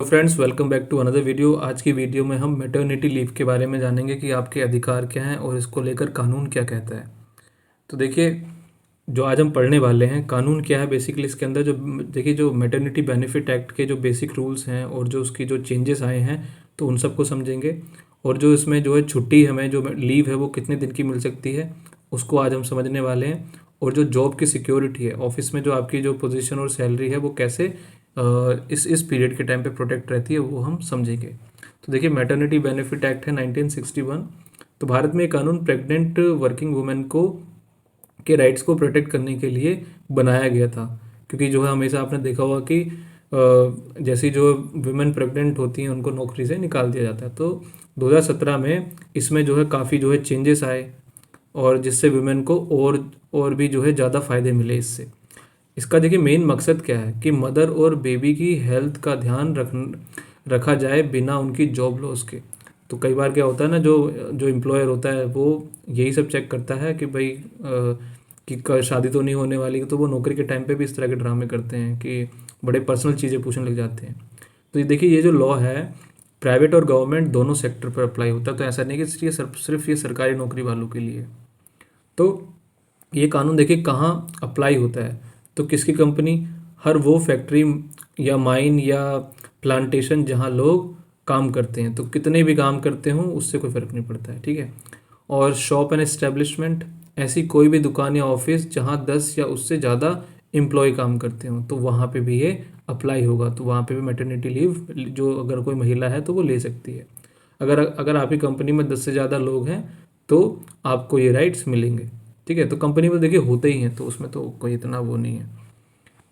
तो friends, welcome back to another video. आज की वीडियो में हम मैटरनिटी लीव के बारे में जानेंगे कि आपके अधिकार क्या हैं और इसको लेकर कानून क्या कहता है। तो देखिए, जो आज हम पढ़ने वाले हैं कानून क्या है बेसिकली इसके अंदर जो देखिए जो मैटरनिटी बेनिफिट एक्ट के जो बेसिक रूल्स हैं और जो उसकी जो चेंजेस आए हैं तो उन सबको समझेंगे। और जो इसमें जो है छुट्टी हमें जो लीव है वो कितने दिन की मिल सकती है उसको आज हम समझने वाले हैं। और जो जॉब की सिक्योरिटी है, ऑफिस में जो आपकी जो पोजीशन और सैलरी है वो कैसे इस पीरियड के टाइम पे प्रोटेक्ट रहती है वो हम समझेंगे। तो देखिए, मैटरनिटी बेनिफिट एक्ट है 1961। तो भारत में ये कानून प्रेग्नेंट वर्किंग वुमेन को के राइट्स को प्रोटेक्ट करने के लिए बनाया गया था। क्योंकि जो है हमेशा आपने देखा होगा कि जैसी जो वुमेन प्रेग्नेंट होती हैं उनको नौकरी से निकाल दिया जाता है। तो 2017 में इसमें जो है काफ़ी जो है चेंजेस आए और जिससे वुमेन को और भी जो है ज़्यादा फ़ायदे मिले इससे। इसका देखिए मेन मकसद क्या है कि मदर और बेबी की हेल्थ का ध्यान रखा जाए बिना उनकी जॉब लॉस के। तो कई बार क्या होता है ना, जो जो एम्प्लॉयर होता है वो यही सब चेक करता है कि भाई शादी तो नहीं होने वाली, तो वो नौकरी के टाइम पे भी इस तरह के ड्रामे करते हैं कि बड़े पर्सनल चीज़ें पूछने लग जाते हैं। तो ये देखिए, ये जो लॉ है प्राइवेट और गवर्नमेंट दोनों सेक्टर पर अप्लाई होता है। तो ऐसा नहीं कि सिर्फ ये सरकारी नौकरी वालों के लिए। तो ये कानून देखिए कहाँ अप्लाई होता है, तो किसकी कंपनी, हर वो फैक्ट्री या माइन या प्लांटेशन जहाँ लोग काम करते हैं, तो कितने भी काम करते हों उससे कोई फ़र्क नहीं पड़ता है, ठीक है। और शॉप एंड एस्टेब्लिशमेंट, ऐसी कोई भी दुकान या ऑफिस जहाँ 10 या उससे ज़्यादा एम्प्लॉय काम करते हों तो वहाँ पे भी ये अप्लाई होगा। तो वहाँ पे भी मैटरनिटी लीव जो अगर कोई महिला है तो वो ले सकती है। अगर अगर आपकी कंपनी में 10 से ज़्यादा लोग हैं तो आपको ये राइट्स मिलेंगे, ठीक है। तो कंपनी में देखिए होते ही हैं तो उसमें तो कोई इतना वो नहीं है।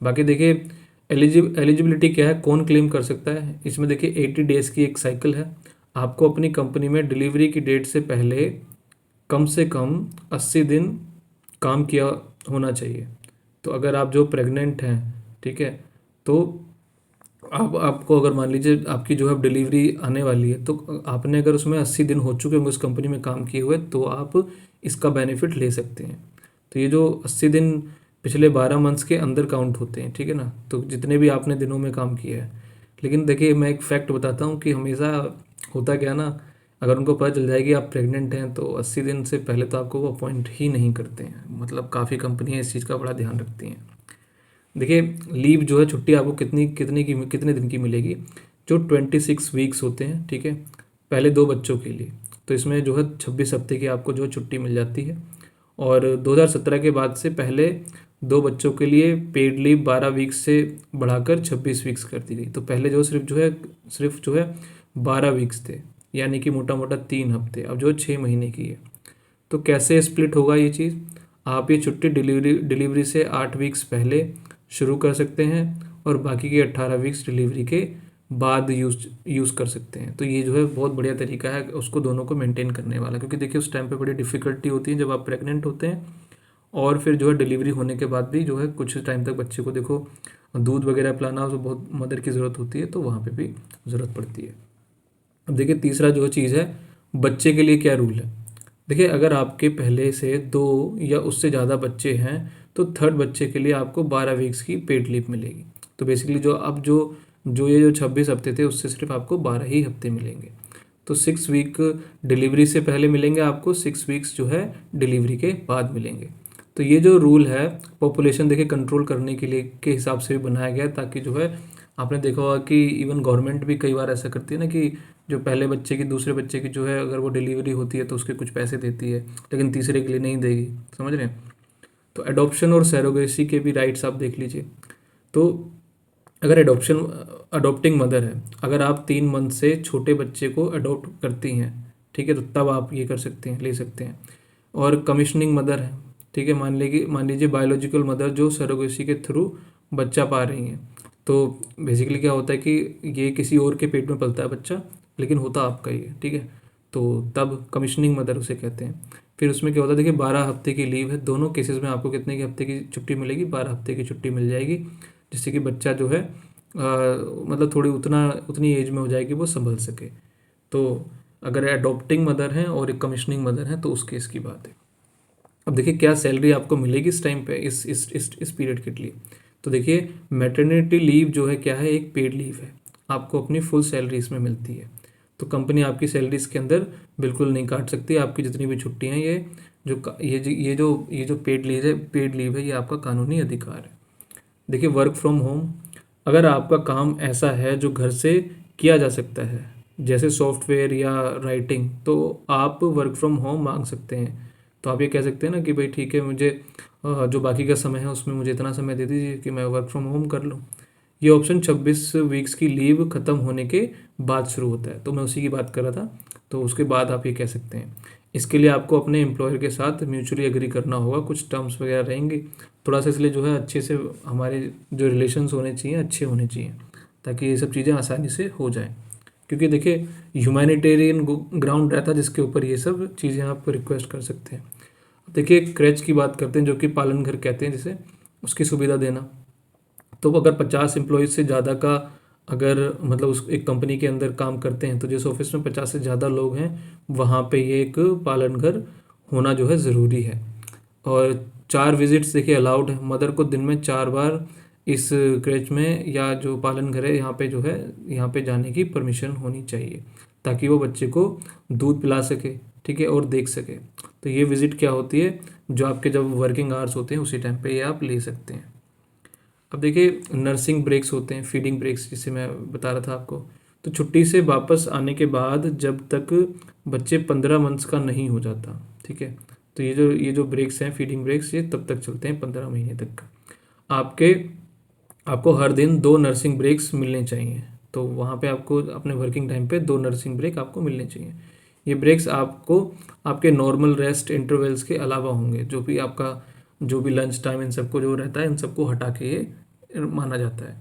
बाकी देखिए एलिजिबिलिटी क्या है, कौन क्लेम कर सकता है। इसमें देखिए 80 डेज़ की एक साइकिल है। आपको अपनी कंपनी में डिलीवरी की डेट से पहले कम से कम 80 दिन काम किया होना चाहिए। तो अगर आप जो प्रेग्नेंट हैं, ठीक है, तो आप आपको अगर मान लीजिए आपकी जो है डिलीवरी आने वाली है तो आपने अगर उसमें 80 दिन हो चुके होंगे उस कंपनी में काम किए हुए तो आप इसका बेनिफिट ले सकते हैं। तो ये जो 80 दिन पिछले 12 मंथ्स के अंदर काउंट होते हैं, ठीक है ना, तो जितने भी आपने दिनों में काम किया है। लेकिन देखिए मैं एक फैक्ट बताता हूँ कि हमेशा होता क्या ना, अगर उनको पता चल जाएगी आप प्रेग्नेंट हैं तो 80 दिन से पहले तो आपको वो अपॉइंट ही नहीं करते हैं। मतलब काफ़ी कंपनियाँ इस चीज़ का बड़ा ध्यान रखती हैं। देखिए, लीव जो है छुट्टी आपको कितने दिन की मिलेगी, जो 26 वीक्स होते हैं, ठीक है, पहले 2 बच्चों के लिए। तो इसमें जो है 26 हफ्ते की आपको जो है छुट्टी मिल जाती है। और 2017 के बाद से पहले 2 बच्चों के लिए पेड लीव 12 वीक्स से बढ़ाकर 26 वीक्स कर दी गई। तो पहले जो सिर्फ जो है 12 वीक्स थे, यानी कि मोटा मोटा 3 हफ्ते, अब जो 6 महीने की है। तो कैसे स्प्लिट होगा ये चीज़, आप ये छुट्टी डिलीवरी से 8 वीक्स पहले शुरू कर सकते हैं और बाकी के 18 वीक्स डिलीवरी के बाद यूज़ कर सकते हैं। तो ये जो है बहुत बढ़िया तरीका है उसको दोनों को मेंटेन करने वाला, क्योंकि देखिए उस टाइम पे बड़ी डिफ़िकल्टी होती है जब आप प्रेग्नेंट होते हैं और फिर जो है डिलीवरी होने के बाद भी जो है कुछ टाइम तक बच्चे को देखो दूध वगैरह पिलाना, उसको बहुत मदर की ज़रूरत होती है, तो वहाँ पे भी ज़रूरत पड़ती है। अब देखिए तीसरा जो चीज़ है, बच्चे के लिए क्या रूल है। देखिए, अगर आपके पहले से 2 या उससे ज़्यादा बच्चे हैं तो थर्ड बच्चे के लिए आपको 12 वीक्स की पेड लीव मिलेगी। तो बेसिकली जो अब जो जो ये जो 26 हफ्ते थे उससे सिर्फ आपको 12 ही हफ्ते मिलेंगे। तो 6 वीक डिलीवरी से पहले मिलेंगे आपको, 6 वीक्स जो है डिलीवरी के बाद मिलेंगे। तो ये जो रूल है पॉपुलेशन देखिए कंट्रोल करने के लिए के हिसाब से भी बनाया गया है, ताकि जो है आपने देखा होगा कि इवन गवर्नमेंट भी कई बार ऐसा करती है ना कि जो पहले बच्चे की दूसरे बच्चे की जो है अगर वो डिलीवरी होती है तो उसके कुछ पैसे देती है, लेकिन तीसरे के लिए नहीं देगी, समझ रहे हैं। तो एडॉप्शन और सैरोगेसी के भी राइट्स आप देख लीजिए। तो अगर अडॉप्टिंग मदर है, अगर आप 3 मंथ से छोटे बच्चे को अडॉप्ट करती हैं, ठीक है, तो तब आप ये कर सकते हैं, ले सकते हैं। और कमिश्निंग मदर है, ठीक है, मान लीजिए बायोलॉजिकल मदर जो सरोगेसी के थ्रू बच्चा पा रही हैं। तो बेसिकली क्या होता है कि ये किसी और के पेट में पलता है बच्चा, लेकिन होता आपका ही है, ठीक है। तो तब कमिश्निंग मदर उसे कहते हैं। फिर उसमें क्या होता है, देखिए 12 हफ्ते की लीव है, दोनों केसेस में आपको कितने के हफ्ते की छुट्टी मिलेगी, 12 हफ्ते की छुट्टी मिल जाएगी, जिससे कि बच्चा जो है मतलब थोड़ी उतनी एज में हो जाएगी वो संभल सके। तो अगर एडॉप्टिंग मदर हैं और एक कमिश्निंग मदर हैं तो उस केस की बात है। अब देखिए क्या सैलरी आपको मिलेगी इस टाइम पे इस पीरियड के लिए। तो देखिए मैटरनिटी लीव जो है क्या है, एक पेड लीव है। आपको अपनी फुल सैलरी इसमें मिलती है। तो कंपनी आपकी सैलरी इसके अंदर बिल्कुल नहीं काट सकती। आपकी जितनी भी छुट्टी हैं, ये जो पेड लीव है ये आपका कानूनी अधिकार है। देखिए वर्क फ्रॉम होम, अगर आपका काम ऐसा है जो घर से किया जा सकता है, जैसे सॉफ्टवेयर या राइटिंग, तो आप वर्क फ्रॉम होम मांग सकते हैं। तो आप ये कह सकते हैं ना कि भाई ठीक है, मुझे जो बाकी का समय है उसमें मुझे इतना समय दे दीजिए कि मैं वर्क फ्रॉम होम कर लूँ। ये ऑप्शन 26 वीक्स की लीव ख़त्म होने के बाद शुरू होता है। तो मैं उसी की बात कर रहा था। तो उसके बाद आप ये कह सकते हैं। इसके लिए आपको अपने एम्प्लॉयर के साथ म्यूचुअली एग्री करना होगा, कुछ टर्म्स वगैरह रहेंगे थोड़ा सा। इसलिए जो है अच्छे से हमारे जो रिलेशंस होने चाहिए अच्छे होने चाहिए, ताकि ये सब चीज़ें आसानी से हो जाएं। क्योंकि देखिए ह्यूमैनिटेरियन ग्राउंड रहता है जिसके ऊपर ये सब चीज़ें आप रिक्वेस्ट कर सकते हैं। देखिए क्रैच की बात करते हैं, जो कि पालन घर कहते हैं जिसे, उसकी सुविधा देना। तो अगर 50 एम्प्लॉयज़ से ज़्यादा का अगर मतलब उस एक कंपनी के अंदर काम करते हैं, तो जिस ऑफिस में 50 से ज़्यादा लोग हैं वहाँ पे ये एक पालन घर होना जो है ज़रूरी है। और 4 विजिट्स देखिए अलाउड है। मदर को दिन में 4 बार इस क्रेच में या जो पालन घर है यहाँ पे जो है यहाँ पे जाने की परमिशन होनी चाहिए, ताकि वो बच्चे को दूध पिला सके, ठीक है, और देख सके। तो ये विज़िट क्या होती है, जो आपके जब वर्किंग आवर्स होते हैं उसी टाइम पे ये आप ले सकते हैं। अब देखिए नर्सिंग ब्रेक्स होते हैं, फीडिंग ब्रेक्स जिसे मैं बता रहा था आपको। तो छुट्टी से वापस आने के बाद जब तक बच्चे 15 मंथ्स का नहीं हो जाता, ठीक है, तो ये जो ब्रेक्स हैं, फीडिंग ब्रेक्स, ये तब तक चलते हैं 15 महीने तक का। आपके आपको हर दिन 2 नर्सिंग ब्रेक्स मिलने चाहिए। तो वहाँ पे आपको अपने वर्किंग टाइम पे 2 नर्सिंग ब्रेक आपको मिलने चाहिए। ये ब्रेक्स आपको आपके नॉर्मल रेस्ट इंटरवल्स के अलावा होंगे, जो भी लंच टाइम इन सबको जो रहता है, इन सबको हटा के ये माना जाता है।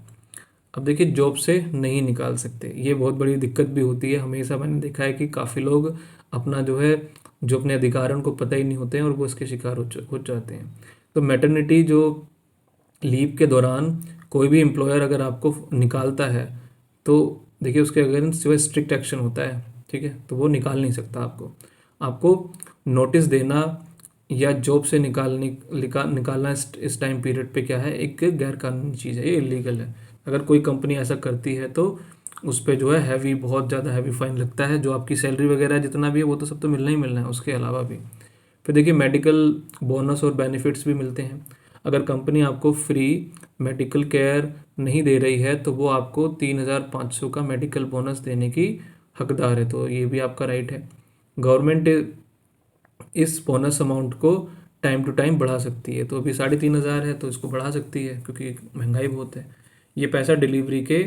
अब देखिए जॉब से नहीं निकाल सकते, ये बहुत बड़ी दिक्कत भी होती है। हमेशा मैंने देखा है कि काफ़ी लोग अपना जो अपने अधिकार हैं उनको पता ही नहीं होते हैं और वो इसके शिकार हो जाते हैं। तो मैटरनिटी जो लीव के दौरान कोई भी एम्प्लॉयर अगर आपको निकालता है, तो देखिए उसके अगेंस्ट जो है स्ट्रिक्ट एक्शन होता है, ठीक है, तो वो निकाल नहीं सकता आपको। आपको नोटिस देना या जॉब से निकालना इस टाइम पीरियड पे क्या है, एक गैर कानूनी चीज़ है, ये इलीगल है। अगर कोई कंपनी ऐसा करती है तो उस पर जो है बहुत ज़्यादा हैवी फाइन लगता है। जो आपकी सैलरी वगैरह जितना भी है वो तो सब तो मिलना ही मिलना है, उसके अलावा भी फिर देखिए मेडिकल बोनस और बेनिफिट्स भी मिलते हैं। अगर कंपनी आपको फ्री मेडिकल केयर नहीं दे रही है तो वो आपको 3,500 का मेडिकल बोनस देने की हकदार है। तो ये भी आपका राइट है। गवर्नमेंट इस बोनस अमाउंट को टाइम टू टाइम बढ़ा सकती है। तो अभी 3,500 है तो इसको बढ़ा सकती है, क्योंकि महंगाई बहुत है। ये पैसा डिलीवरी के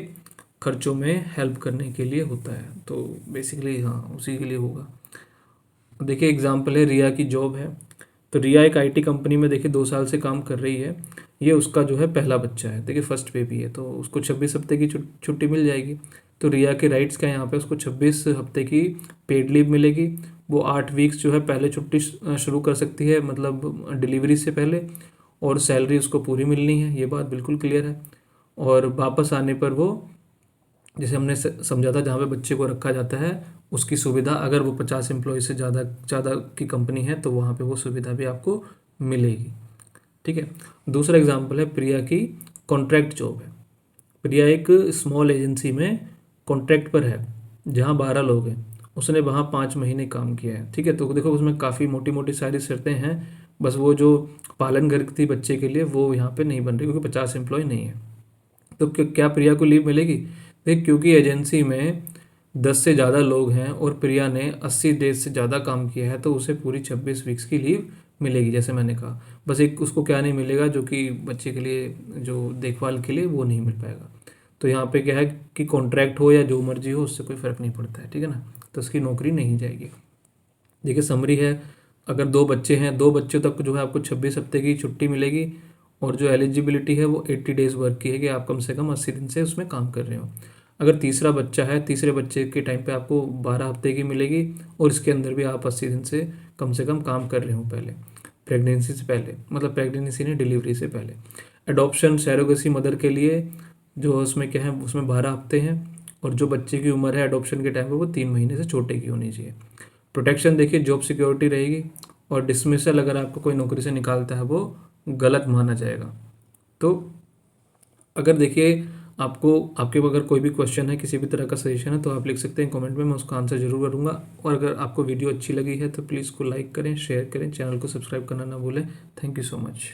खर्चों में हेल्प करने के लिए होता है। तो बेसिकली हाँ, उसी के लिए होगा। देखिए एग्जाम्पल है, रिया की जॉब है। तो रिया एक आईटी कंपनी में देखिए 2 साल से काम कर रही है। ये उसका जो है पहला बच्चा है, देखिए फर्स्ट बेबी है, तो उसको 26 हफ्ते की छुट्टी मिल जाएगी। तो रिया के राइट्स क्या है यहाँ पे, उसको 26 हफ्ते की पेड लीव मिलेगी। वो 8 वीक्स जो है पहले छुट्टी शुरू कर सकती है, मतलब डिलीवरी से पहले, और सैलरी उसको पूरी मिलनी है, ये बात बिल्कुल क्लियर है। और वापस आने पर वो, जैसे हमने समझा था, जहाँ पे बच्चे को रखा जाता है उसकी सुविधा, अगर वो 50 एम्प्लॉय से ज़्यादा ज़्यादा की कंपनी है तो वहाँ पे वो सुविधा भी आपको मिलेगी, ठीक है। दूसरा एग्जांपल है प्रिया की कॉन्ट्रैक्ट जॉब है। प्रिया एक स्मॉल एजेंसी में कॉन्ट्रैक्ट पर है जहाँ 12 लोग हैं। उसने वहाँ 5 महीने काम किया है, ठीक है। तो देखो उसमें काफ़ी मोटी मोटी सारी शर्तें हैं, बस वो जो पालन घर थी बच्चे के लिए वो यहाँ पे नहीं बन रही, क्योंकि 50 एम्प्लॉय नहीं है। तो क्या प्रिया को लीव मिलेगी? देख, क्योंकि एजेंसी में 10 से ज़्यादा लोग हैं और प्रिया ने 80 डेज से ज़्यादा काम किया है, तो उसे पूरी 26 वीक्स की लीव मिलेगी, जैसे मैंने कहा। बस एक उसको क्या नहीं मिलेगा, जो कि बच्चे के लिए जो देखभाल के लिए वो नहीं मिल पाएगा। तो यहाँ पे क्या है कि कॉन्ट्रैक्ट हो या जो मर्जी हो, उससे कोई फ़र्क नहीं पड़ता है, ठीक है ना। तो उसकी नौकरी नहीं जाएगी। देखिए समरी है, अगर 2 बच्चे हैं, 2 बच्चों तक जो है आपको 26 हफ्ते की छुट्टी मिलेगी। और जो एलिजिबिलिटी है वो 80 डेज़ वर्क की है, कि आप कम से कम 80 दिन से उसमें काम कर रहे हो। अगर तीसरा बच्चा है, तीसरे बच्चे के टाइम पे आपको 12 हफ्ते की मिलेगी, और इसके अंदर भी आप 80 दिन से कम काम कर रहे हो पहले, प्रेगनेंसी से पहले, मतलब प्रेगनेंसी नहीं, डिलीवरी से पहले। एडॉप्शन सैरोगेसी मदर के लिए जो उसमें क्या है, उसमें 12 हफ्ते हैं, और जो बच्चे की उम्र है एडॉप्शन के टाइम पे वो 3 महीने से छोटे की होनी चाहिए। प्रोटेक्शन देखिए, जॉब सिक्योरिटी रहेगी, और डिसमिसल अगर आपको कोई नौकरी से निकालता है वो गलत माना जाएगा। तो अगर देखिए आपको आपके अगर कोई भी क्वेश्चन है, किसी भी तरह का सजेशन है, तो आप लिख सकते हैं कमेंट में, मैं उसका आंसर ज़रूर करूँगा। और अगर आपको वीडियो अच्छी लगी है तो प्लीज़ को लाइक करें, शेयर करें, चैनल को सब्सक्राइब करना ना भूलें। Thank you so much.